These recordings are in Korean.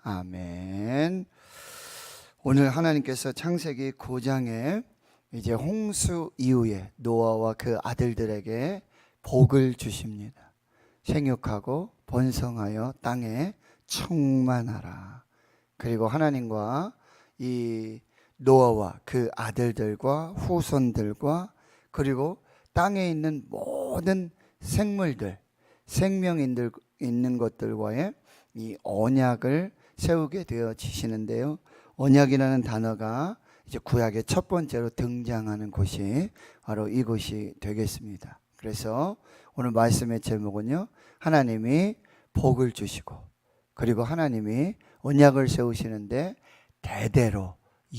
아멘. 오늘 하나님께서 창세기 9장에 이제 홍수 이후에 노아와 그 아들들에게 복을 주십니다. 생육하고 번성하여 땅에 충만하라. 그리고 하나님과 이 노아와 그 아들들과 후손들과 그리고 땅에 있는 모든 생물들, 생명인들 있는 것들과의 이 언약을 세우게 되어지시는데요. 언약이라는 단어가 이제 구약의 첫 번째로 등장하는 곳이 바로 이곳이 되겠습니다. 그래서 오늘 말씀의 제목은요, 하나님이 복을 주시고 그리고 하나님이 언약을 세우시는데 대대로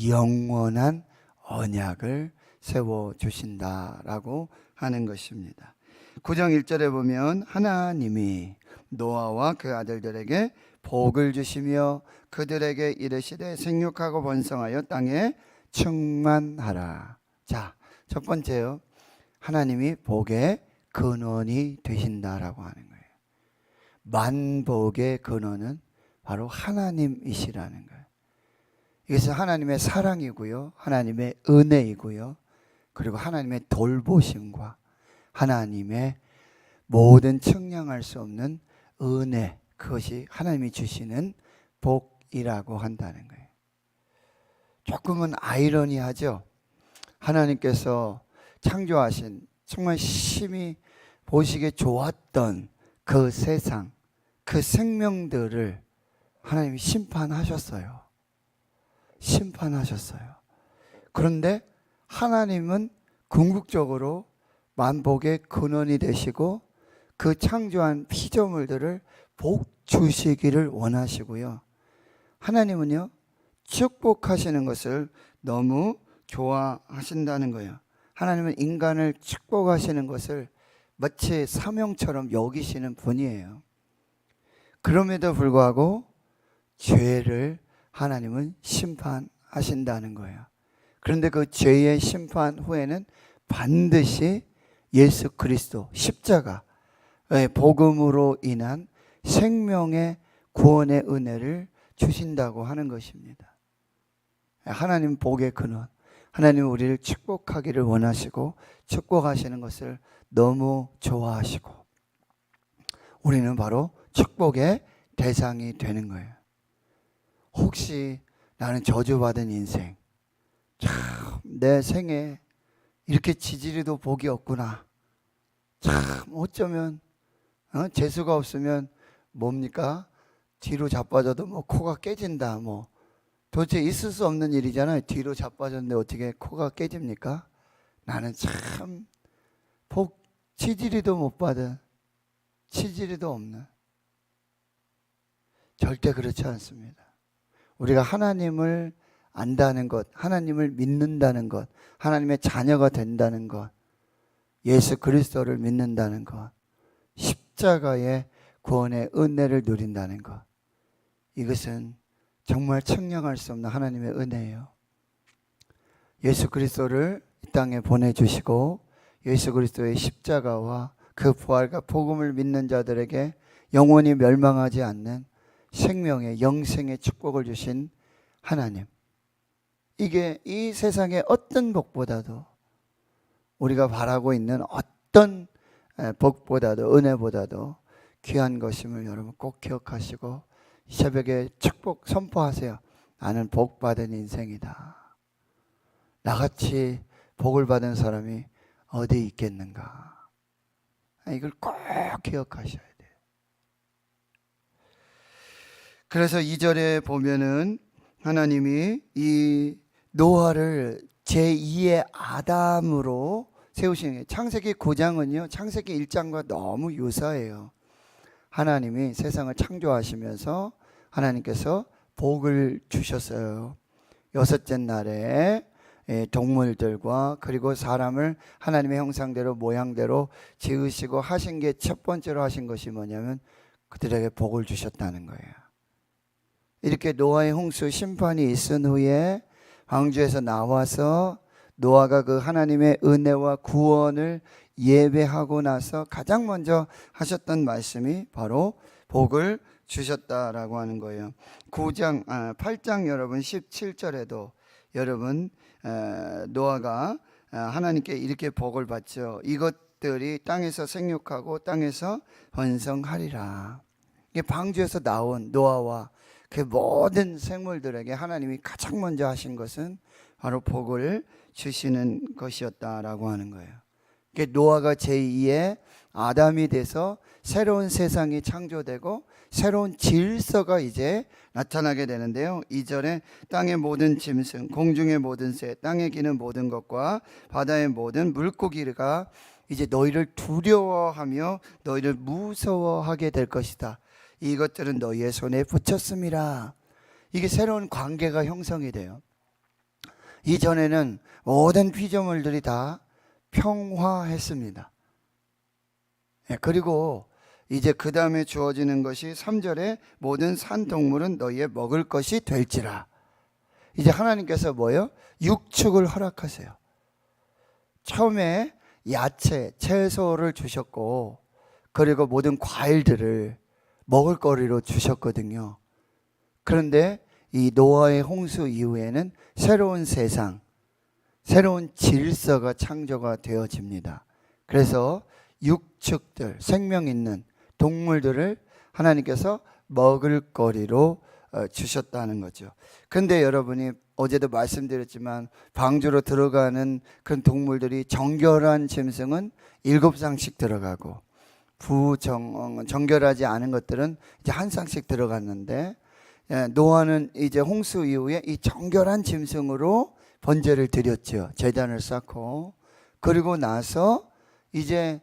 영원한 언약을 세워주신다라고 하는 것입니다. 9장 1절에 보면 하나님이 노아와 그 아들들에게 복을 주시며 그들에게 이르시되 생육하고 번성하여 땅에 충만하라. 자, 첫 번째요, 하나님이 복의 근원이 되신다라고 하는 거예요. 만복의 근원은 바로 하나님이시라는 거예요. 이것은 하나님의 사랑이고요, 하나님의 은혜이고요, 그리고 하나님의 돌보심과 하나님의 모든 측량할 수 없는 은혜, 그것이 하나님이 주시는 복이라고 한다는 거예요. 조금은 아이러니하죠. 하나님께서 창조하신 정말 심히 보시기에 좋았던 그 세상, 그 생명들을 하나님이 심판하셨어요. 그런데 하나님은 궁극적으로 만복의 근원이 되시고 그 창조한 피조물들을 복 주시기를 원하시고요. 하나님은요, 축복하시는 것을 너무 좋아하신다는 거예요. 하나님은 인간을 축복하시는 것을 마치 사명처럼 여기시는 분이에요. 그럼에도 불구하고 죄를 하나님은 심판하신다는 거예요. 그런데 그 죄의 심판 후에는 반드시 예수 그리스도 십자가의 복음으로 인한 생명의 구원의 은혜를 주신다고 하는 것입니다. 하나님 복의 근원, 하나님 우리를 축복하기를 원하시고 축복하시는 것을 너무 좋아하시고 우리는 바로 축복의 대상이 되는 거예요. 혹시 나는 저주받은 인생, 참 내 생에 이렇게 지지리도 복이 없구나, 참 어쩌면 재수가 없으면 뭡니까? 뒤로 자빠져도 뭐 코가 깨진다, 뭐 도대체 있을 수 없는 일이잖아요. 뒤로 자빠졌는데 어떻게 코가 깨집니까? 나는 참 복 치지리도 못 받은, 치지리도 없는, 절대 그렇지 않습니다. 우리가 하나님을 안다는 것, 하나님을 믿는다는 것, 하나님의 자녀가 된다는 것, 예수 그리스도를 믿는다는 것, 십자가의 구원의 은혜를 누린다는 것, 이것은 정말 측량할 수 없는 하나님의 은혜예요. 예수 그리스도를 이 땅에 보내주시고 예수 그리스도의 십자가와 그 부활과 복음을 믿는 자들에게 영원히 멸망하지 않는 생명의 영생의 축복을 주신 하나님, 이게 이 세상의 어떤 복보다도, 우리가 바라고 있는 어떤 복보다도, 은혜보다도 귀한 것임을 여러분 꼭 기억하시고 새벽에 축복 선포하세요. 나는 복 받은 인생이다. 나같이 복을 받은 사람이 어디 있겠는가. 이걸 꼭 기억하셔야 돼요. 그래서 2절에 보면은 하나님이 이 노아를 제2의 아담으로 세우시는 거예요. 창세기 9장은요, 창세기 1장과 너무 유사해요. 하나님이 세상을 창조하시면서 하나님께서 복을 주셨어요. 여섯째 날에 동물들과 그리고 사람을 하나님의 형상대로 모양대로 지으시고 하신 게 첫 번째로 하신 것이 뭐냐면 그들에게 복을 주셨다는 거예요. 이렇게 노아의 홍수 심판이 있은 후에 광주에서 나와서 노아가 그 하나님의 은혜와 구원을 예배하고 나서 가장 먼저 하셨던 말씀이 바로 복을 주셨다라고 하는 거예요. 8장 여러분 17절에도 여러분 노아가 하나님께 이렇게 복을 받죠. 이것들이 땅에서 생육하고 땅에서 번성하리라. 이게 방주에서 나온 노아와 그 모든 생물들에게 하나님이 가장 먼저 하신 것은 바로 복을 주시는 것이었다라고 하는 거예요. 노아가 제2의 아담이 돼서 새로운 세상이 창조되고 새로운 질서가 이제 나타나게 되는데요. 2절에 땅의 모든 짐승, 공중의 모든 새, 땅에 기는 모든 것과 바다의 모든 물고기가 이제 너희를 두려워하며 너희를 무서워하게 될 것이다. 이것들은 너희의 손에 붙였음이라. 이게 새로운 관계가 형성이 돼요. 이전에는 모든 피조물들이 다 평화했습니다. 그리고 이제 그 다음에 주어지는 것이 3절에 모든 산동물은 너희의 먹을 것이 될지라. 이제 하나님께서 뭐예요? 육축을 허락하세요. 처음에 야채, 채소를 주셨고 그리고 모든 과일들을 먹을거리로 주셨거든요. 그런데 이 노아의 홍수 이후에는 새로운 세상, 새로운 질서가 창조가 되어집니다. 그래서 육축들, 생명 있는 동물들을 하나님께서 먹을거리로 주셨다는 거죠. 그런데 여러분이 어제도 말씀드렸지만 방주로 들어가는 그런 동물들이 정결한 짐승은 7쌍씩 들어가고 정결하지 않은 것들은 이제 한 쌍씩 들어갔는데 노아는 이제 홍수 이후에 이 정결한 짐승으로 번제를 드렸죠. 제단을 쌓고 그리고 나서 이제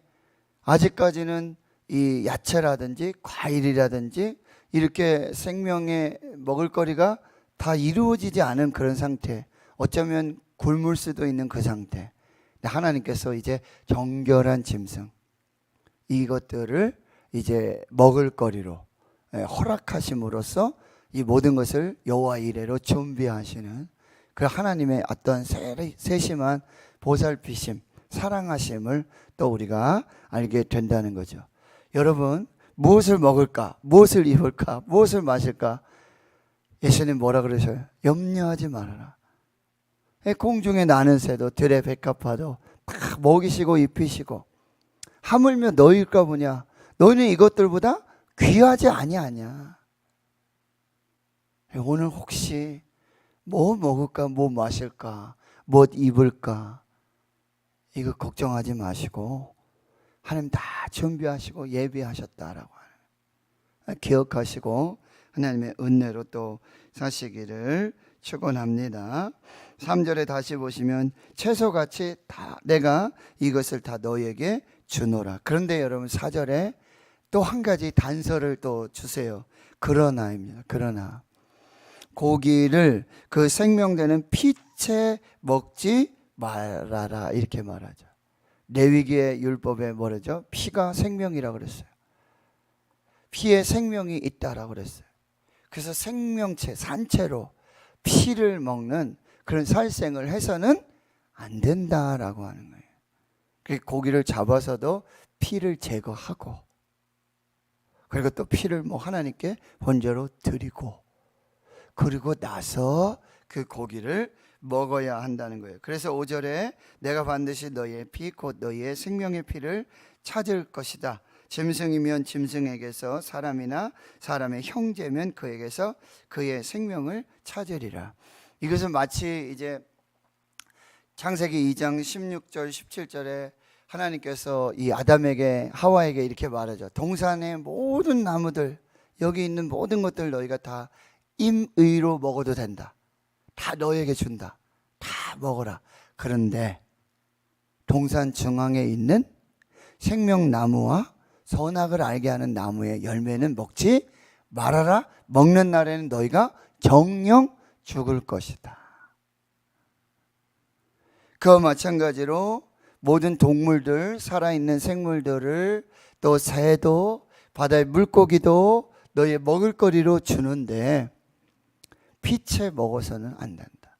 아직까지는 이 야채라든지 과일이라든지 이렇게 생명의 먹을거리가 다 이루어지지 않은 그런 상태, 어쩌면 굶을 수도 있는 그 상태. 하나님께서 이제 정결한 짐승 이것들을 이제 먹을거리로 허락하심으로써 이 모든 것을 여호와 이레로 준비하시는 그 하나님의 어떤 세심한 보살피심, 사랑하심을 또 우리가 알게 된다는 거죠. 여러분, 무엇을 먹을까? 무엇을 입을까? 무엇을 마실까? 예수님 뭐라 그러셔요? 염려하지 말아라. 공중에 나는 새도 들의 백합화도 다 먹이시고 입히시고 하물며 너희일까 보냐? 너희는 이것들보다 귀하지 아니하냐? 오늘 혹시 뭐 먹을까? 뭐 마실까? 뭐 입을까? 이거 걱정하지 마시고 하나님 다 준비하시고 예비하셨다라고 하는, 기억하시고 하나님의 은혜로 또 사시기를 축원합니다. 3절에 다시 보시면 채소같이 다 내가 이것을 다 너희에게 주노라. 그런데 여러분 4절에 또 한 가지 단서를 또 주세요. 그러나입니다. 그러나 고기를 그 생명되는 피채 먹지 말아라 이렇게 말하죠. 레위기의 율법에 뭐라죠? 피가 생명이라고 그랬어요. 피에 생명이 있다라고 그랬어요. 그래서 생명체, 산채로 피를 먹는 그런 살생을 해서는 안 된다라고 하는 거예요. 그 고기를 잡아서도 피를 제거하고 그리고 또 피를 뭐 하나님께 번제로 드리고 그리고 나서 그 고기를 먹어야 한다는 거예요. 그래서 5절에 내가 반드시 너희의 피 곧 너희의 생명의 피를 찾을 것이다. 짐승이면 짐승에게서 사람이나 사람의 형제면 그에게서 그의 생명을 찾으리라. 이것은 마치 이제 창세기 2장 16절 17절에 하나님께서 이 아담에게 하와에게 이렇게 말하죠. 동산의 모든 나무들 여기 있는 모든 것들 너희가 다 임의로 먹어도 된다. 다 너에게 준다. 다 먹어라. 그런데 동산 중앙에 있는 생명나무와 선악을 알게 하는 나무의 열매는 먹지 말아라. 먹는 날에는 너희가 정령 죽을 것이다. 그와 마찬가지로 모든 동물들, 살아있는 생물들을 또 새도 바다의 물고기도 너희의 먹을거리로 주는데 피채 먹어서는 안 된다.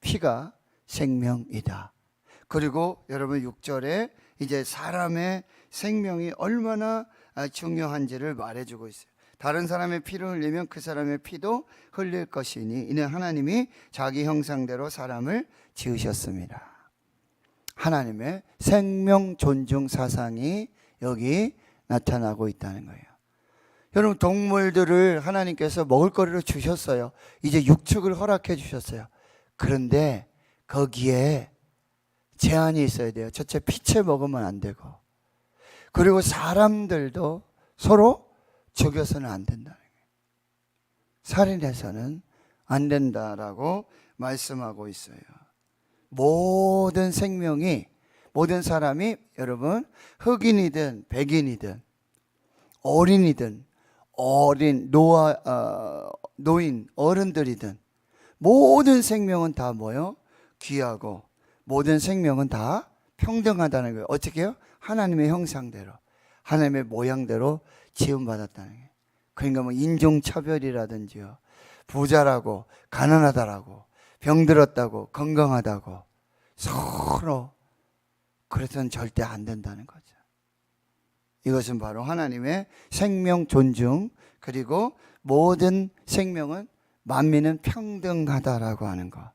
피가 생명이다. 그리고 여러분 6절에 이제 사람의 생명이 얼마나 중요한지를 말해주고 있어요. 다른 사람의 피를 흘리면 그 사람의 피도 흘릴 것이니 이는 하나님이 자기 형상대로 사람을 지으셨습니다. 하나님의 생명 존중 사상이 여기 나타나고 있다는 거예요. 여러분, 동물들을 하나님께서 먹을 거리로 주셨어요. 이제 육축을 허락해 주셨어요. 그런데 거기에 제한이 있어야 돼요. 첫째, 피채 먹으면 안 되고, 그리고 사람들도 서로 죽여서는 안 된다는 거예요. 살인해서는 안 된다라고 말씀하고 있어요. 모든 생명이, 모든 사람이, 여러분, 흑인이든 백인이든 어린이든 노인, 어른들이든 모든 생명은 다 뭐요? 귀하고 모든 생명은 다 평등하다는 거예요. 어떻게 해요? 하나님의 형상대로, 하나님의 모양대로 지음받았다는 거예요. 그러니까 뭐 인종차별이라든지요, 부자라고 가난하다라고, 병들었다고 건강하다고 서로 그래서는 절대 안 된다는 거죠. 이것은 바로 하나님의 생명 존중, 그리고 모든 생명은, 만민은 평등하다라고 하는 것,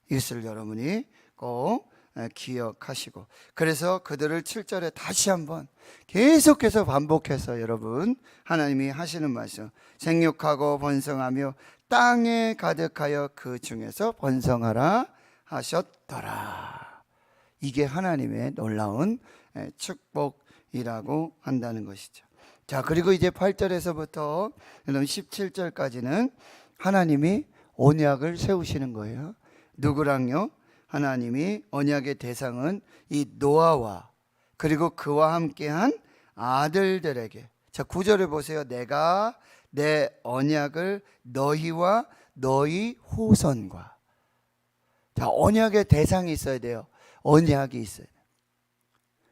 이것을 여러분이 꼭 기억하시고, 그래서 그들을 7절에 다시 한번 계속해서 반복해서 여러분, 하나님이 하시는 말씀, 생육하고 번성하며 땅에 가득하여 그 중에서 번성하라 하셨더라. 이게 하나님의 놀라운 축복이라고 한다는 것이죠. 자, 그리고 이제 8절에서부터 17절까지는 하나님이 언약을 세우시는 거예요. 누구랑요? 하나님이 언약의 대상은 이 노아와 그리고 그와 함께한 아들들에게. 자, 9절을 보세요. 내가 내 언약을 너희와 너희 후손과. 자, 언약의 대상이 있어야 돼요. 언약이 있어야 돼요.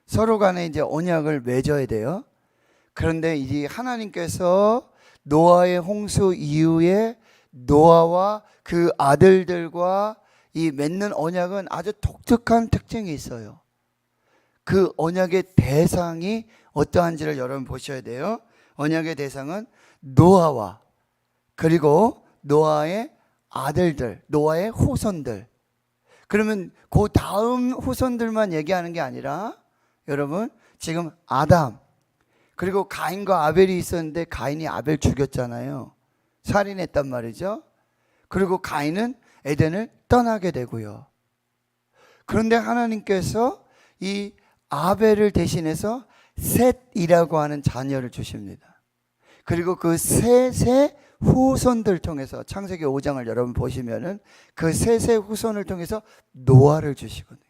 서로 간에 이제 언약을 맺어야 돼요. 그런데 이 하나님께서 노아의 홍수 이후에 노아와 그 아들들과 이 맺는 언약은 아주 독특한 특징이 있어요. 그 언약의 대상이 어떠한지를 여러분 보셔야 돼요. 언약의 대상은 노아와 그리고 노아의 아들들, 노아의 후손들. 그러면 그 다음 후손들만 얘기하는 게 아니라, 여러분, 지금 아담, 그리고 가인과 아벨이 있었는데 가인이 아벨 죽였잖아요. 살인했단 말이죠. 그리고 가인은 에덴을 떠나게 되고요. 그런데 하나님께서 이 아벨을 대신해서 셋이라고 하는 자녀를 주십니다. 그리고 그 셋의 후손들 통해서, 창세기 5장을 여러분 보시면은 그 셋의 후손을 통해서 노아를 주시거든요.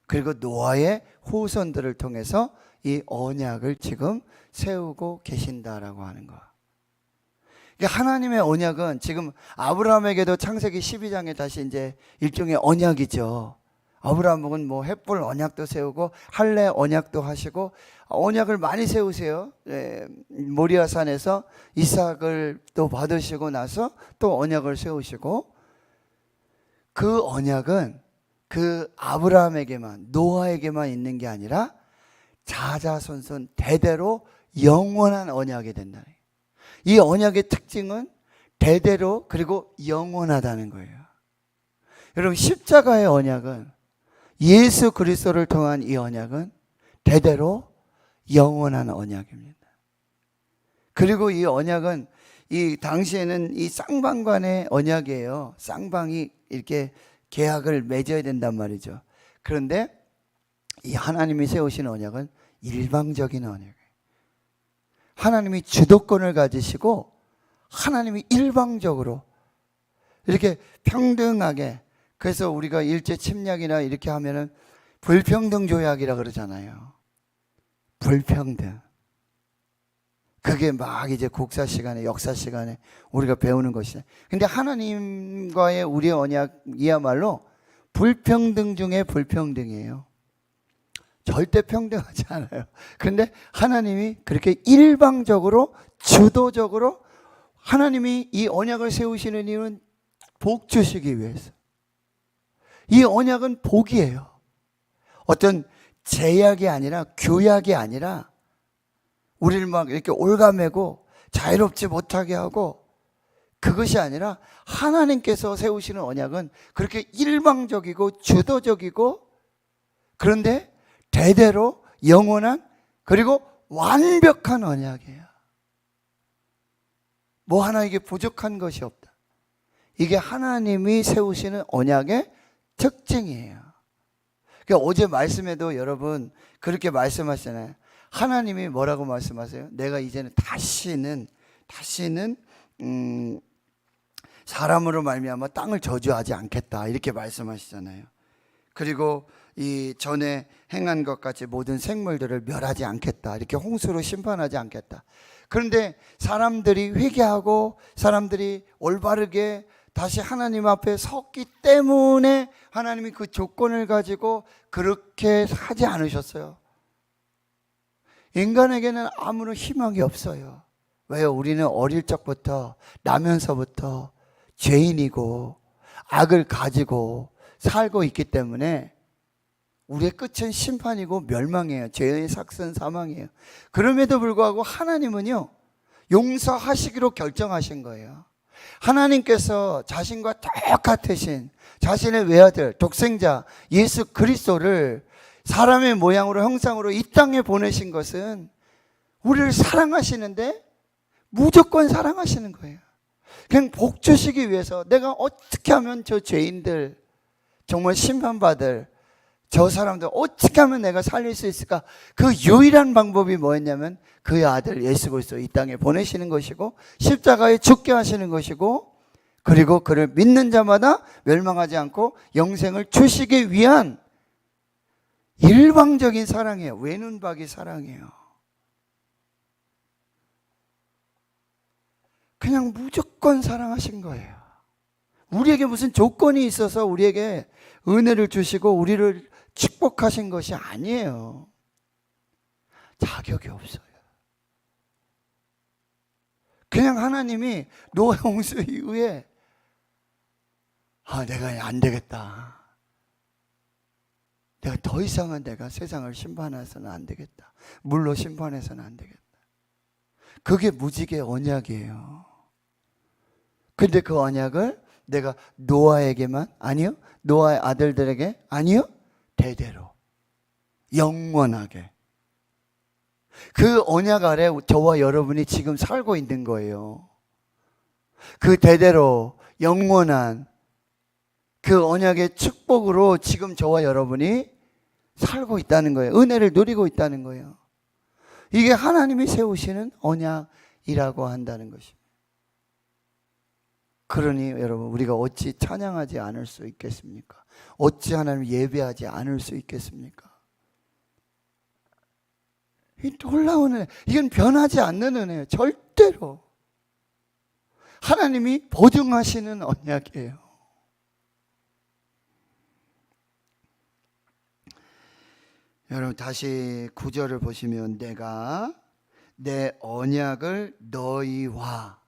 그리고 노아의 후손들을 통해서 이 언약을 지금 세우고 계신다라고 하는 거. 그러니까 하나님의 언약은 지금 아브라함에게도 창세기 12장에 다시 이제 일종의 언약이죠. 아브라함은 뭐 헷볼 언약도 세우고 할례 언약도 하시고 언약을 많이 세우세요. 모리아산에서 이삭을 또 받으시고 나서 또 언약을 세우시고, 그 언약은 그 아브라함에게만, 노아에게만 있는 게 아니라 자자손손 대대로 영원한 언약이 된다. 이 언약의 특징은 대대로 그리고 영원하다는 거예요. 여러분, 십자가의 언약은, 예수 그리스도를 통한 이 언약은 대대로 영원한 언약입니다. 그리고 이 언약은, 이 당시에는 이 쌍방간의 언약이에요. 쌍방이 이렇게 계약을 맺어야 된단 말이죠. 그런데 이 하나님이 세우신 언약은 일방적인 언약이에요. 하나님이 주도권을 가지시고 하나님이 일방적으로 이렇게 평등하게, 그래서 우리가 일제 침략이나 이렇게 하면은 불평등 조약이라 그러잖아요. 불평등. 그게 막 이제 국사 시간에, 역사 시간에 우리가 배우는 것이죠. 근데 하나님과의 우리의 언약이야말로 불평등 중에 불평등이에요. 절대 평등하지 않아요. 그런데 하나님이 그렇게 일방적으로, 주도적으로 하나님이 이 언약을 세우시는 이유는 복 주시기 위해서. 이 언약은 복이에요. 어떤 제약이 아니라 규약이 아니라 우리를 막 이렇게 올가매고 자유롭지 못하게 하고, 그것이 아니라 하나님께서 세우시는 언약은 그렇게 일방적이고 주도적이고, 그런데 대대로 영원한 그리고 완벽한 언약이에요. 뭐 하나 이게 부족한 것이 없다. 이게 하나님이 세우시는 언약의 특징이에요. 그러니까 어제 말씀에도 여러분 그렇게 말씀하시잖아요. 하나님이 뭐라고 말씀하세요? 내가 이제는 다시는 사람으로 말미암아 땅을 저주하지 않겠다, 이렇게 말씀하시잖아요. 그리고 이 전에 행한 것 같이 모든 생물들을 멸하지 않겠다, 이렇게 홍수로 심판하지 않겠다. 그런데 사람들이 회개하고 사람들이 올바르게 다시 하나님 앞에 섰기 때문에 하나님이 그 조건을 가지고 그렇게 하지 않으셨어요. 인간에게는 아무런 희망이 없어요. 왜요? 우리는 어릴 적부터 나면서부터 죄인이고 악을 가지고 살고 있기 때문에 우리의 끝은 심판이고 멸망이에요. 죄의 삭은 사망이에요. 그럼에도 불구하고 하나님은요, 용서하시기로 결정하신 거예요. 하나님께서 자신과 똑같으신 자신의 외아들 독생자 예수 그리스도를 사람의 모양으로 형상으로 이 땅에 보내신 것은 우리를 사랑하시는데 무조건 사랑하시는 거예요. 그냥 복 주시기 위해서 내가 어떻게 하면 저 죄인들, 정말 심판받을 저 사람들 어떻게 하면 내가 살릴 수 있을까? 그 유일한 방법이 뭐였냐면 그의 아들 예수 그리스도 이 땅에 보내시는 것이고 십자가에 죽게 하시는 것이고, 그리고 그를 믿는 자마다 멸망하지 않고 영생을 주시기 위한 일방적인 사랑이에요. 외눈박이 사랑이에요. 그냥 무조건 사랑하신 거예요. 우리에게 무슨 조건이 있어서 우리에게 은혜를 주시고 우리를 축복하신 것이 아니에요. 자격이 없어요. 그냥 하나님이 노아 홍수 이후에 내가 안 되겠다. 내가 더 이상은 내가 세상을 심판해서는 안 되겠다. 물로 심판해서는 안 되겠다. 그게 무지개 언약이에요. 근데 그 언약을 내가 노아에게만, 아니요, 노아의 아들들에게, 아니요, 대대로 영원하게 그 언약 아래 저와 여러분이 지금 살고 있는 거예요. 그 대대로 영원한 그 언약의 축복으로 지금 저와 여러분이 살고 있다는 거예요. 은혜를 누리고 있다는 거예요. 이게 하나님이 세우시는 언약이라고 한다는 것입니다. 그러니 여러분, 우리가 어찌 찬양하지 않을 수 있겠습니까? 어찌 하나님을 예배하지 않을 수 있겠습니까? 이 놀라운 은혜, 이건 변하지 않는 은혜예요. 절대로 하나님이 보증하시는 언약이에요. 여러분 다시 9절을 보시면 내가 내 언약을 너와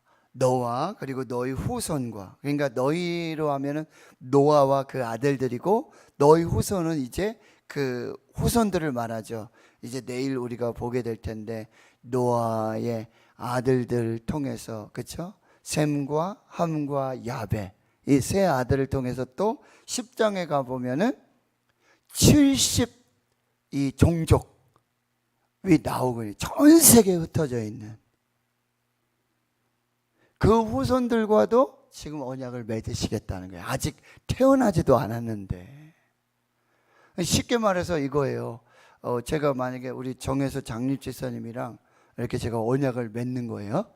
그리고 너희 후손과, 그러니까 너희로 하면은 노아와 그 아들들이고 너희 후손은 이제 그 후손들을 말하죠. 이제 내일 우리가 보게 될 텐데 노아의 아들들 통해서, 그렇죠? 셈과 함과 야벳, 이 세 아들을 통해서 또 10장에 가보면은 70이 종족이 나오고 전 세계에 흩어져 있는 그 후손들과도 지금 언약을 맺으시겠다는 거예요. 아직 태어나지도 않았는데. 쉽게 말해서 이거예요. 제가 만약에 우리 정혜수 장립지사님이랑 이렇게 제가 언약을 맺는 거예요.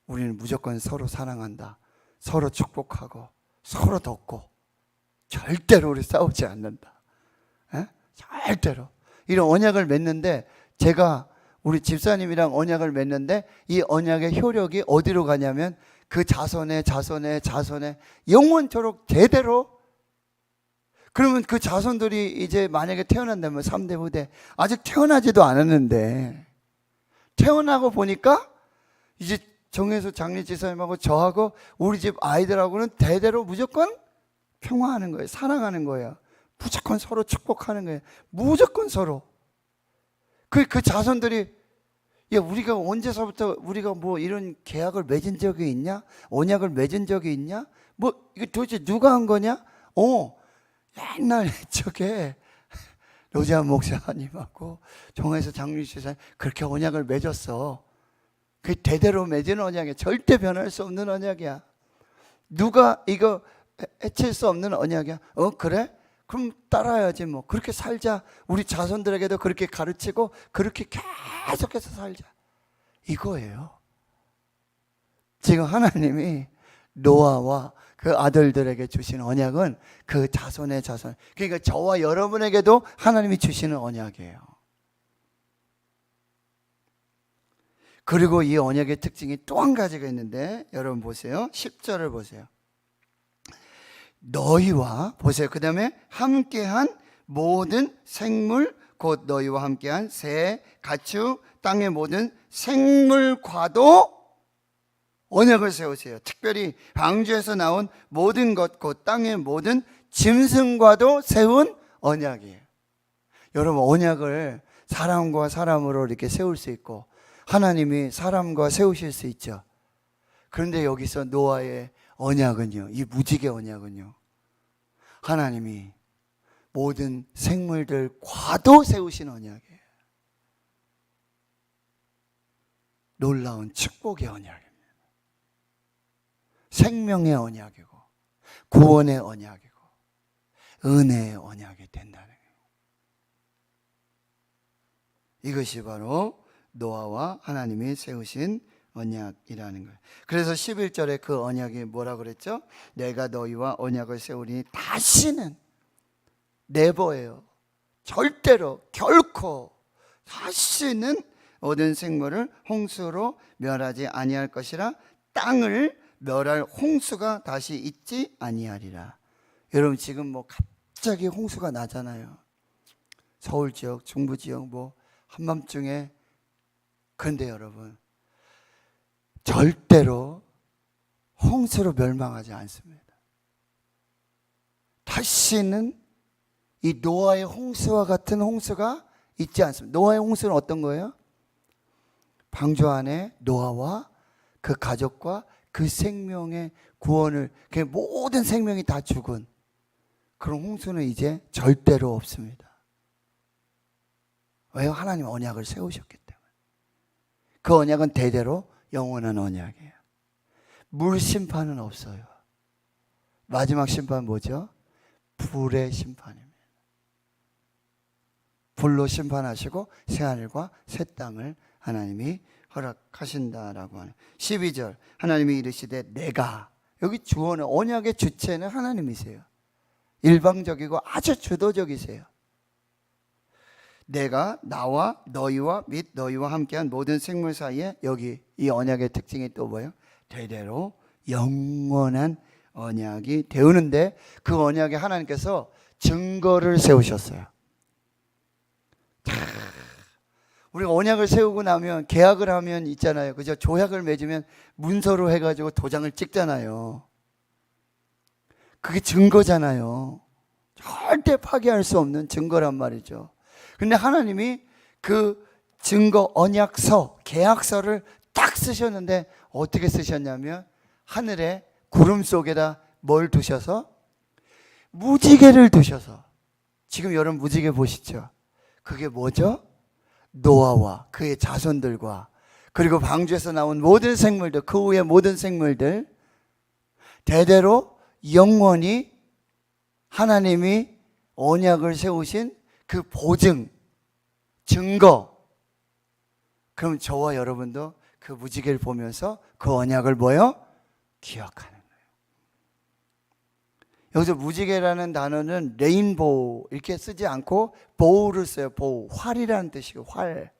우리는 무조건 서로 사랑한다, 서로 축복하고 서로 돕고 절대로 우리 싸우지 않는다, 절대로. 이런 언약을 맺는데, 제가 우리 집사님이랑 언약을 맺는데 이 언약의 효력이 어디로 가냐면 그 자손의 영원토록 대대로. 그러면 그 자손들이 이제 만약에 태어난다면 3대 후대, 아직 태어나지도 않았는데 태어나고 보니까 이제 정혜수 장례지사님하고 저하고 우리 집 아이들하고는 대대로 무조건 평화하는 거예요. 사랑하는 거예요. 무조건 서로 축복하는 거예요. 무조건 서로. 그 자손들이 야, 우리가 언제서부터 우리가 뭐 이런 계약을 맺은 적이 있냐? 언약을 맺은 적이 있냐? 뭐 이거 도대체 누가 한 거냐? 옛날 저게 노재한 목사님하고 정에서 장유시사 그렇게 언약을 맺었어. 그 대대로 맺은 언약이야. 절대 변할 수 없는 언약이야. 누가 이거 해칠 수 없는 언약이야. 그래? 그럼 따라야지 뭐. 그렇게 살자. 우리 자손들에게도 그렇게 가르치고 그렇게 계속해서 살자. 이거예요. 지금 하나님이 노아와 그 아들들에게 주신 언약은 그 자손의 자손. 그러니까 저와 여러분에게도 하나님이 주시는 언약이에요. 그리고 이 언약의 특징이 또 한 가지가 있는데 여러분 보세요. 10절을 보세요. 너희와 보세요. 그 다음에 함께한 모든 생물 곧 너희와 함께한 새, 가축, 땅의 모든 생물과도 언약을 세우세요. 특별히 방주에서 나온 모든 것 곧 땅의 모든 짐승과도 세운 언약이에요. 여러분 언약을 사람과 사람으로 이렇게 세울 수 있고 하나님이 사람과 세우실 수 있죠. 그런데 여기서 노아의 언약은요, 이 무지개 언약은요, 하나님이 모든 생물들과도 세우신 언약이에요. 놀라운 축복의 언약입니다. 생명의 언약이고 구원의 언약이고 은혜의 언약이 된다는 거예요. 이것이 바로 노아와 하나님이 세우신 언약이라는 거예요. 그래서 11절에 그 언약이 뭐라 그랬죠? 내가 너희와 언약을 세우리니 다시는 네버예요. 절대로 결코 다시는 모든 생물을 홍수로 멸하지 아니할 것이라 땅을 멸할 홍수가 다시 있지 아니하리라. 여러분 지금 뭐 갑자기 홍수가 나잖아요. 서울 지역, 중부 지역 뭐 한밤중에. 그런데 여러분 절대로 홍수로 멸망하지 않습니다. 다시는 이 노아의 홍수와 같은 홍수가 있지 않습니다. 노아의 홍수는 어떤 거예요? 방주 안에 노아와 그 가족과 그 생명의 구원을, 그 모든 생명이 다 죽은 그런 홍수는 이제 절대로 없습니다. 왜요? 하나님 언약을 세우셨기 때문에. 그 언약은 대대로 영원한 언약이에요. 물 심판은 없어요. 마지막 심판 뭐죠? 불의 심판입니다. 불로 심판하시고 새하늘과 새 땅을 하나님이 허락하신다라고 하는 12절 하나님이 이르시되 내가, 여기 주어는 언약의 주체는 하나님이세요. 일방적이고 아주 주도적이세요. 내가 나와 너희와 및 너희와 함께한 모든 생물 사이에, 여기 이 언약의 특징이 또 뭐예요? 대대로 영원한 언약이 되우는데 그 언약에 하나님께서 증거를 세우셨어요. 우리가 언약을 세우고 나면 계약을 하면 있잖아요. 그죠? 조약을 맺으면 문서로 해가지고 도장을 찍잖아요. 그게 증거잖아요. 절대 파기할 수 없는 증거란 말이죠. 근데 하나님이 그 증거 언약서, 계약서를 딱 쓰셨는데 어떻게 쓰셨냐면 하늘에 구름 속에다 뭘 두셔서? 무지개를 두셔서. 지금 여러분 무지개 보시죠? 그게 뭐죠? 노아와 그의 자손들과 그리고 방주에서 나온 모든 생물들, 그 후에 모든 생물들, 대대로 영원히 하나님이 언약을 세우신 그 보증, 증거. 그럼 저와 여러분도 그 무지개를 보면서 그 언약을 뭐요? 기억하는 거예요. 여기서 무지개라는 단어는 레인보우 이렇게 쓰지 않고 보우를 써요. 보우, 활이라는 뜻이에요. 활.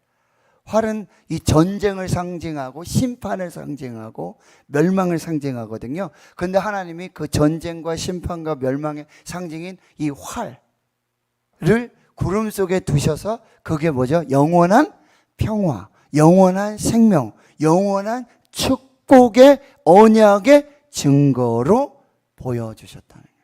활은 이 전쟁을 상징하고 심판을 상징하고 멸망을 상징하거든요. 그런데 하나님이 그 전쟁과 심판과 멸망의 상징인 이 활을 구름 속에 두셔서 그게 뭐죠? 영원한 평화, 영원한 생명, 영원한 축복의 언약의 증거로 보여주셨다는 거예요.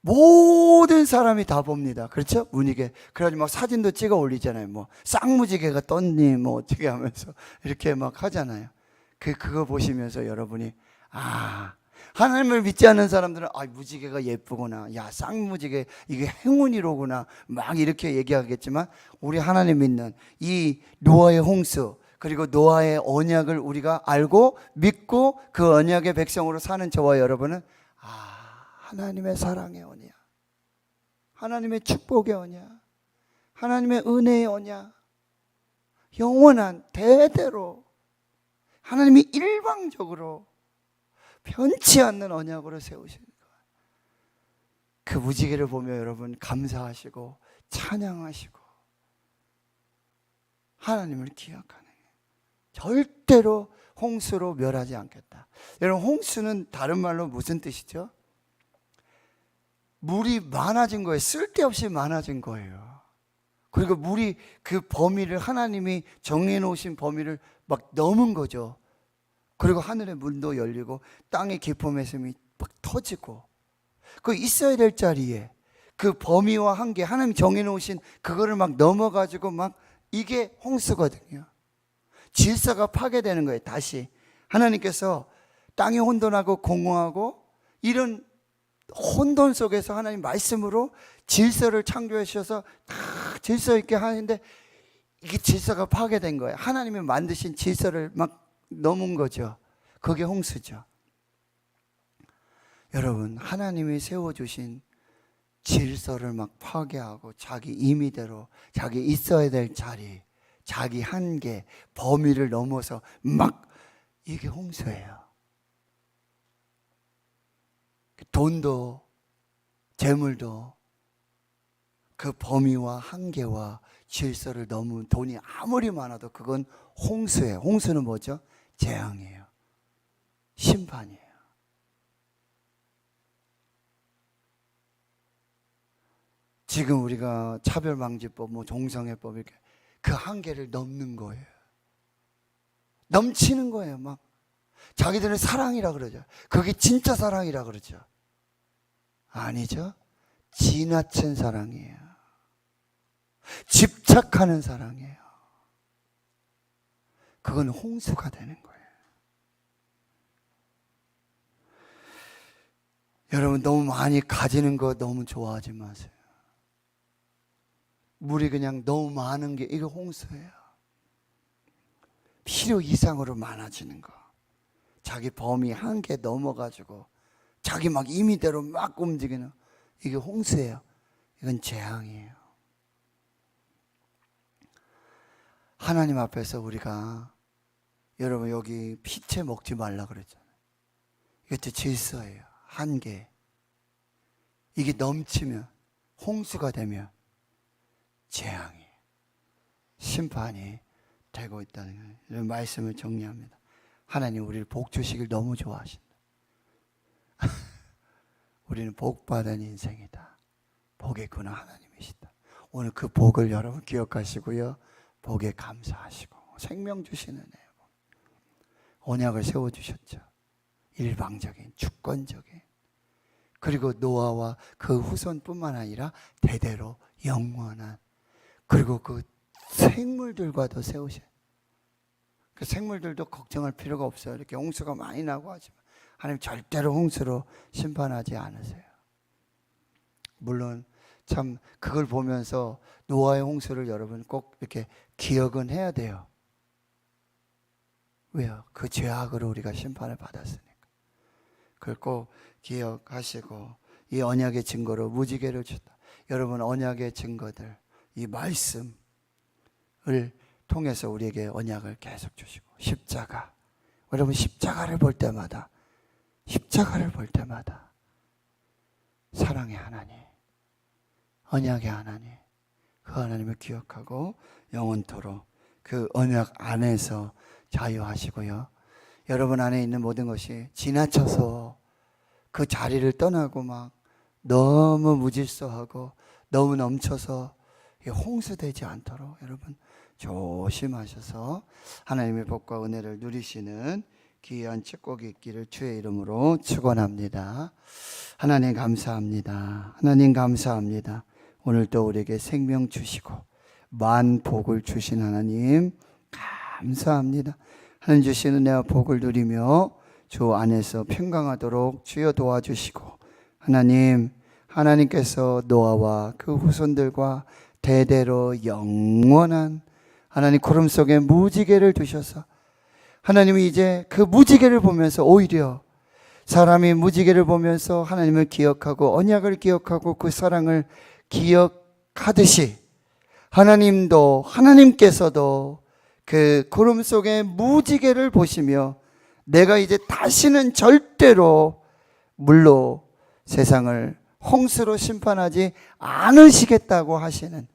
모든 사람이 다 봅니다. 그렇죠? 무지개. 그래가지고 막 사진도 찍어 올리잖아요. 뭐 쌍무지개가 떴니 뭐 어떻게 하면서 이렇게 막 하잖아요. 그거 보시면서 여러분이 하나님을 믿지 않는 사람들은 무지개가 예쁘구나, 야 쌍무지개 이게 행운이로구나 막 이렇게 얘기하겠지만, 우리 하나님 믿는 이 노아의 홍수 그리고 노아의 언약을 우리가 알고 믿고 그 언약의 백성으로 사는 저와 여러분은 하나님의 사랑의 언약, 하나님의 축복의 언약, 하나님의 은혜의 언약, 영원한 대대로 하나님이 일방적으로 변치 않는 언약으로 세우시는 거예요. 그 무지개를 보며 여러분 감사하시고 찬양하시고 하나님을 기억하는 거예요. 절대로 홍수로 멸하지 않겠다. 여러분, 홍수는 다른 말로 무슨 뜻이죠? 물이 많아진 거예요. 쓸데없이 많아진 거예요. 그리고 물이 그 범위를, 하나님이 정해 놓으신 범위를 막 넘은 거죠. 그리고 하늘의 문도 열리고 땅의 깊음에서이 막 터지고, 그 있어야 될 자리에 그 범위와 한계, 하나님이 정해 놓으신 그거를 막 넘어가지고 막, 이게 홍수거든요. 질서가 파괴되는 거예요. 다시 하나님께서 땅이 혼돈하고 공허하고 이런 혼돈 속에서 하나님 말씀으로 질서를 창조해 주셔서 다 질서 있게 하는데, 이게 질서가 파괴된 거예요. 하나님이 만드신 질서를 막 넘은 거죠. 그게 홍수죠. 여러분, 하나님이 세워주신 질서를 막 파괴하고 자기 임의대로 자기 있어야 될 자리, 자기 한계, 범위를 넘어서 막, 이게 홍수예요. 돈도 재물도 그 범위와 한계와 질서를 넘은, 돈이 아무리 많아도 그건 홍수예요. 홍수는 뭐죠? 재앙이에요. 심판이에요. 지금 우리가 차별방지법, 동성애법, 이렇게 그 한계를 넘는 거예요. 넘치는 거예요. 막 자기들은 사랑이라 그러죠. 그게 진짜 사랑이라 그러죠. 아니죠. 지나친 사랑이에요. 집착하는 사랑이에요. 그건 홍수가 되는 거예요. 여러분, 너무 많이 가지는 거 너무 좋아하지 마세요. 물이 그냥 너무 많은 게, 이게 홍수예요. 필요 이상으로 많아지는 거, 자기 범위 한계 넘어가지고 자기 막 임의대로 막 움직이는, 이게 홍수예요. 이건 재앙이에요. 하나님 앞에서 우리가, 여러분 여기 피채 먹지 말라 그랬잖아요. 이것도 질서예요. 한계. 이게 넘치면, 홍수가 되면 재앙이, 심판이 되고 있다는 거예요. 이런 말씀을 정리합니다. 하나님 우리를 복 주시길 너무 좋아하신다. 우리는 복 받은 인생이다. 복의 근원 하나님이시다. 오늘 그 복을 여러분 기억하시고요, 복에 감사하시고, 생명 주시는 애, 언약을 세워주셨죠. 일방적인, 주권적인, 그리고 노아와 그 후손뿐만 아니라 대대로 영원한, 그리고 그 생물들과도 세우셔요. 그 생물들도 걱정할 필요가 없어요. 이렇게 홍수가 많이 나고 하지만 하나님 절대로 홍수로 심판하지 않으세요. 물론 참 그걸 보면서 노아의 홍수를 여러분 꼭 이렇게 기억은 해야 돼요. 왜요? 그 죄악으로 우리가 심판을 받았으니까. 그걸 꼭 기억하시고, 이 언약의 증거로 무지개를 줬다. 여러분, 언약의 증거들, 이 말씀을 통해서 우리에게 언약을 계속 주시고, 십자가, 여러분 십자가를 볼 때마다, 십자가를 볼 때마다 사랑의 하나님, 언약의 하나님, 그 하나님을 기억하고 영원토록 그 언약 안에서 자유하시고요, 여러분 안에 있는 모든 것이 지나쳐서 그 자리를 떠나고 막 너무 무질서하고 너무 넘쳐서 홍수되지 않도록 여러분 조심하셔서 하나님의 복과 은혜를 누리시는 귀한 축복이 있기를 주의 이름으로 축원합니다. 하나님 감사합니다. 하나님 감사합니다. 오늘도 우리에게 생명 주시고 만복을 주신 하나님 감사합니다. 하나님 주신 은혜와 복을 누리며 주 안에서 평강하도록 주여 도와주시고, 하나님께서 노아와 그 후손들과 대대로 영원한 하나님 구름 속에 무지개를 두셔서 하나님이 이제 그 무지개를 보면서 오히려 사람이 무지개를 보면서 하나님을 기억하고 언약을 기억하고 그 사랑을 기억하듯이 하나님께서도 그 구름 속에 무지개를 보시며 내가 이제 다시는 절대로 물로 세상을 홍수로 심판하지 않으시겠다고 하시는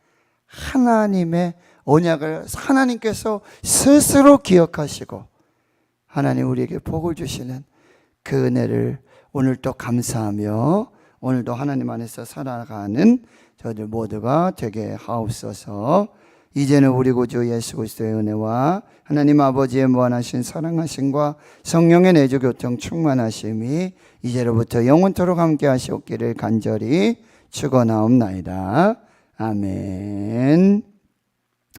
하나님의 언약을 하나님께서 스스로 기억하시고 하나님 우리에게 복을 주시는 그 은혜를 오늘 또 감사하며 오늘도 하나님 안에서 살아가는 저희들 모두가 되게 하옵소서. 이제는 우리 구주 예수 그리스도의 은혜와 하나님 아버지의 무한하신 사랑하심과 성령의 내주 교통 충만하심이 이제로부터 영원토록 함께 하시옵기를 간절히 축원하옵나이다. 아멘.